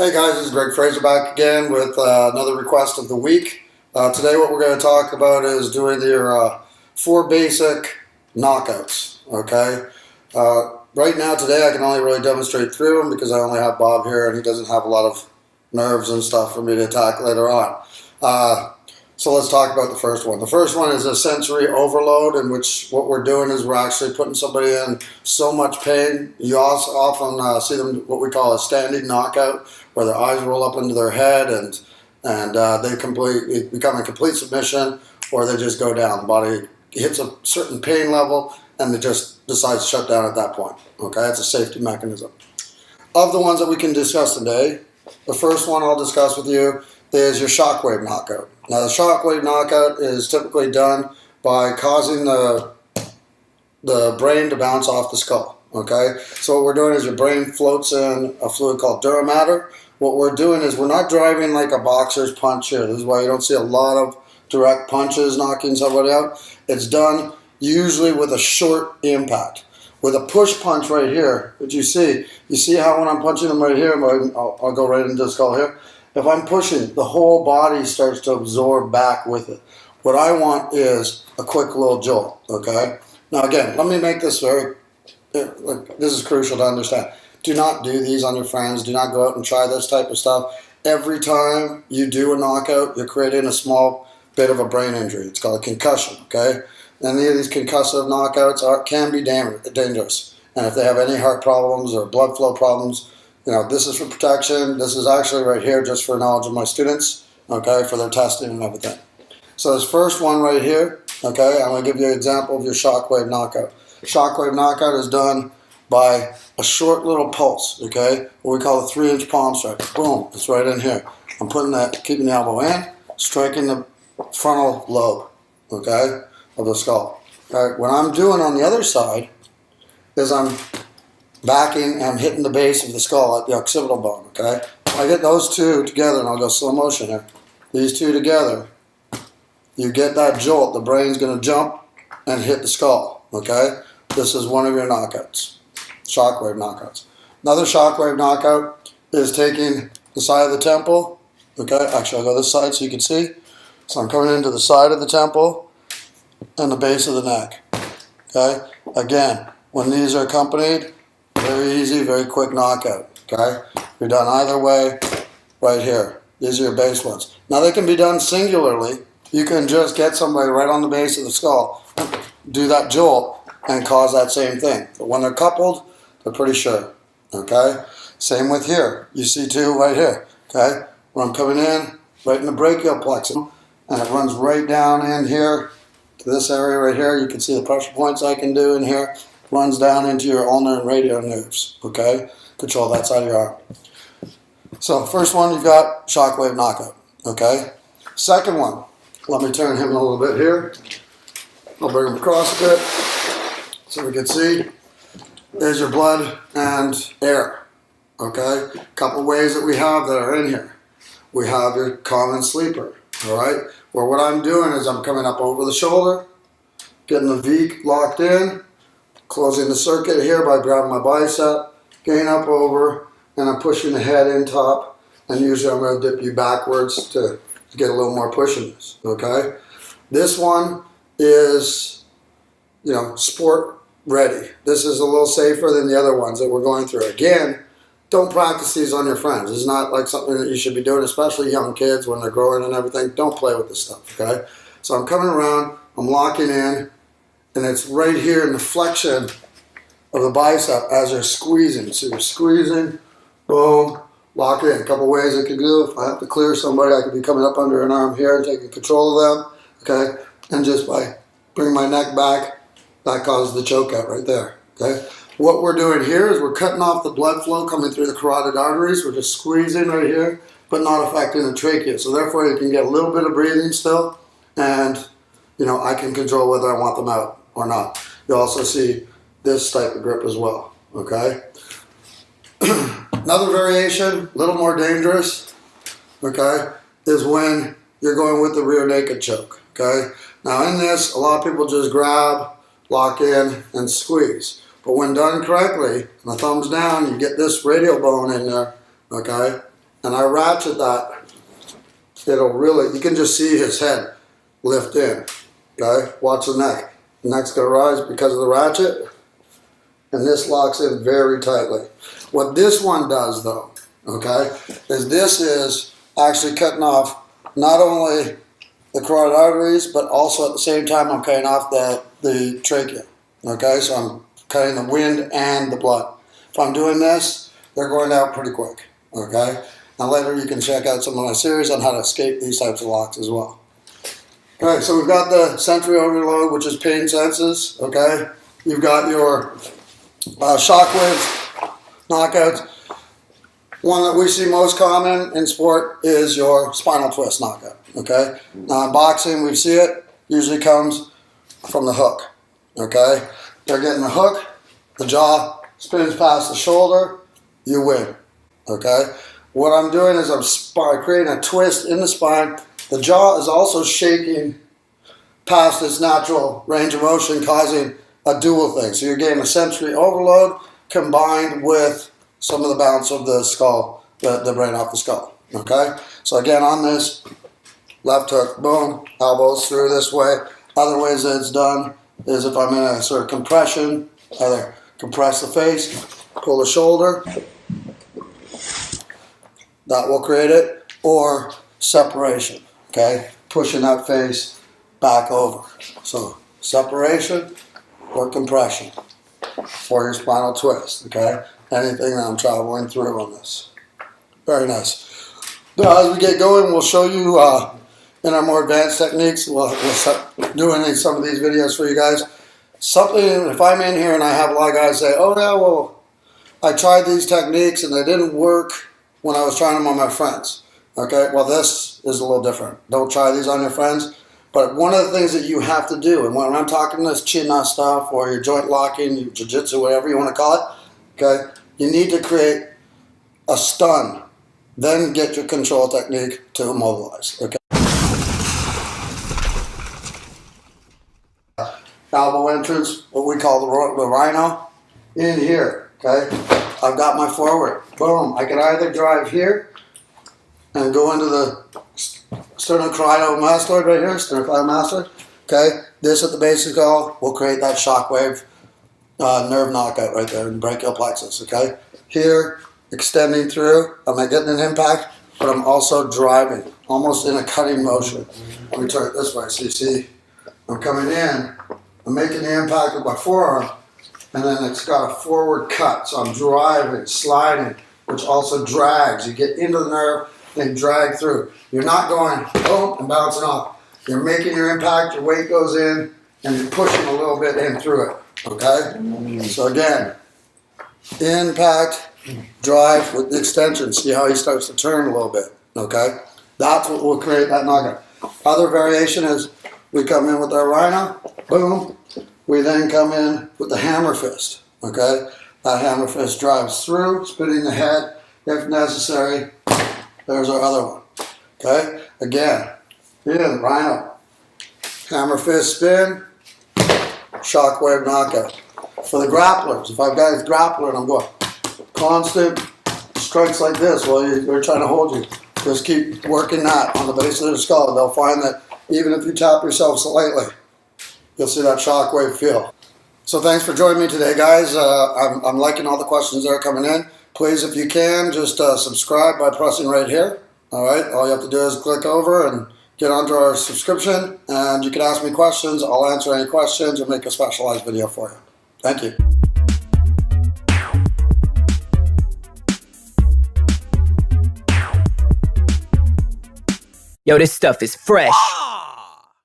Hey guys, this is Greg Fraser back again with another request of the week. Today what we're going to talk about is doing your 4 basic knockouts, okay? Right now today I can only really demonstrate 3 of them because I only have Bob here and he doesn't have a lot of nerves and stuff for me to attack later on. So let's talk about the first one. The first one is a sensory overload, in which what we're doing is we're actually putting somebody in so much pain. You also often see them what we call a standing knockout, where their eyes roll up into their head and they become in complete submission, or they just go down. The body hits a certain pain level and it just decides to shut down at that point. Okay, it's a safety mechanism. Of the ones that we can discuss today, the first one I'll discuss with you is your shockwave knockout. Now the shockwave knockout is typically done by causing the brain to bounce off the skull. Okay, so what we're doing is your brain floats in a fluid called dura mater. What we're doing is we're not driving like a boxer's punch here. This is why you don't see a lot of direct punches knocking somebody out. It's done usually with a short impact. With a push punch right here, that you see how when I'm punching them right here, I'll go right into the skull here. If I'm pushing, the whole body starts to absorb back with it. What I want is a quick little jolt, okay? Now again, let me make this this is crucial to understand. Do not do these on your friends. Do not go out and try this type of stuff. Every time you do a knockout, you're creating a small bit of a brain injury. It's called a concussion, okay? And any of these concussive knockouts can be dangerous. And if they have any heart problems or blood flow problems, this is for protection. This is actually right here just for knowledge of my students, okay, for their testing and everything. So this first one right here, okay, I'm going to give you an example of your shockwave knockout. Shockwave knockout is done by a short little pulse, okay, what we call a 3-inch palm strike. Boom, it's right in here. I'm keeping the elbow in, striking the frontal lobe, okay, of the skull. All right, what I'm doing on the other side is I'm backing and I'm hitting the base of the skull at the occipital bone, okay? I get those two together, and I'll go slow motion here. These two together, you get that jolt. The brain's going to jump and hit the skull, okay? This is one of your knockouts, shockwave knockouts. Another shockwave knockout is taking the side of the temple, okay? Actually, I'll go this side so you can see. So I'm coming into the side of the temple and the base of the neck, okay? Again, when these are accompanied, very easy, very quick knockout, okay? You're done either way, right here. These are your base ones. Now they can be done singularly. You can just get somebody right on the base of the skull, do that jolt, and cause that same thing. But when they're coupled, they're pretty sure, okay? Same with here. You see two right here, okay? When I'm coming in, right in the brachial plexus, and it runs right down in here to this area right here. You can see the pressure points I can do in here. Runs down into your ulnar and radial nerves, okay? Control that side of your arm. So first one, you've got shockwave knockout, okay? Second one, let me turn him a little bit here. I'll bring him across a bit so we can see. There's your blood and air, okay? A couple ways that we have that are in here. We have your common sleeper, all right? Where what I'm doing is I'm coming up over the shoulder, getting the V locked in, closing the circuit here by grabbing my bicep, getting up over, and I'm pushing the head in top, and usually I'm going to dip you backwards to get a little more push in this, okay? This one is, sport ready. This is a little safer than the other ones that we're going through. Again, don't practice these on your friends. It's not like something that you should be doing, especially young kids when they're growing and everything. Don't play with this stuff, okay? So I'm coming around, I'm locking in, and it's right here in the flexion of the bicep as you're squeezing. So you're squeezing, boom, lock in. A couple ways I could do. If I have to clear somebody, I could be coming up under an arm here and taking control of them, okay? And just by bringing my neck back, that causes the choke out right there, okay? What we're doing here is we're cutting off the blood flow coming through the carotid arteries. We're just squeezing right here, but not affecting the trachea. So therefore, you can get a little bit of breathing still, and I can control whether I want them out or not. You also see this type of grip as well, okay? Another variation, a little more dangerous, okay, is when you're going with the rear naked choke, okay? Now in this, a lot of people just grab, lock in, and squeeze. But when done correctly, the thumbs down, you get this radial bone in there, okay? and I ratchet that, it'll really, you can just see his head lift in. Okay, watch the neck. The neck's gonna rise because of the ratchet, and this locks in very tightly. What this one does though, okay, is this is actually cutting off not only the carotid arteries, but also at the same time I'm cutting off the trachea. Okay, so I'm cutting the wind and the blood. If I'm doing this, they're going out pretty quick. Okay, and later you can check out some of my series on how to escape these types of locks as well. Okay, so we've got the sensory overload, which is pain senses. Okay, you've got your shockwaves, knockouts. One that we see most common in sport is your spinal twist knockout. Okay, now in boxing we see it usually comes from the hook. Okay, they're getting the hook, the jaw spins past the shoulder, you win. Okay, what I'm doing is I'm creating a twist in the spine. The jaw is also shaking past its natural range of motion, causing a dual thing. So you're getting a sensory overload combined with some of the bounce of the skull, the brain off the skull. Okay, so again on this, left hook, boom, elbows through this way. Other ways that it's done is if I'm in a sort of compression, either compress the face, pull the shoulder, that will create it, or separation, okay, pushing that face back over. So separation or compression for your spinal twist, okay? Anything that I'm traveling through on this. Very nice. Now, as we get going, we'll show you in our more advanced techniques. We'll start doing some of these videos for you guys. Something, if I'm in here and I have a lot of guys say, oh yeah, well, I tried these techniques and they didn't work when I was trying them on my friends. Okay, well this is a little different. Don't try these on your friends. But one of the things that you have to do, and when I'm talking this chin stuff or your joint locking, your jiu-jitsu, whatever you want to call it, okay, you need to create a stun, then get your control technique to immobilize. Okay. Elbow entrance, what we call the rhino, in here. Okay, I've got my forward. Boom. I can either drive here and go into the sternocleidomastoid right here, sternocleidomastoid. Okay, this at the base of the skull will create that shockwave nerve knockout right there in brachial plexus. Okay, here extending through, I'm not getting an impact, but I'm also driving, almost in a cutting motion. Let me turn it this way so you see I'm coming in, I'm making the impact with my forearm, and then it's got a forward cut, so I'm driving, sliding, which also drags. You get into the nerve, then drag through. You're not going boom and bouncing off. You're making your impact, your weight goes in, and you're pushing a little bit in through it. Okay? So again, impact, drive with the extension. See how he starts to turn a little bit. Okay? That's what will create that knockout. Other variation is we come in with our rhino, boom. We then come in with the hammer fist. Okay? That hammer fist drives through, spinning the head if necessary. There's our other one. Okay? Again, in rhino, hammer fist spin, shockwave knockout. For the grapplers, if I've got a grappler and I'm going constant strikes like this while they're trying to hold you, just keep working that on the base of the skull, and they'll find that even if you tap yourself slightly, you'll see that shockwave feel. So thanks for joining me today, guys. I'm liking all the questions that are coming in. Please, if you can, just subscribe by pressing right here. All right, all you have to do is click over and get onto our subscription, and you can ask me questions. I'll answer any questions or make a specialized video for you. Thank you. Yo, this stuff is fresh.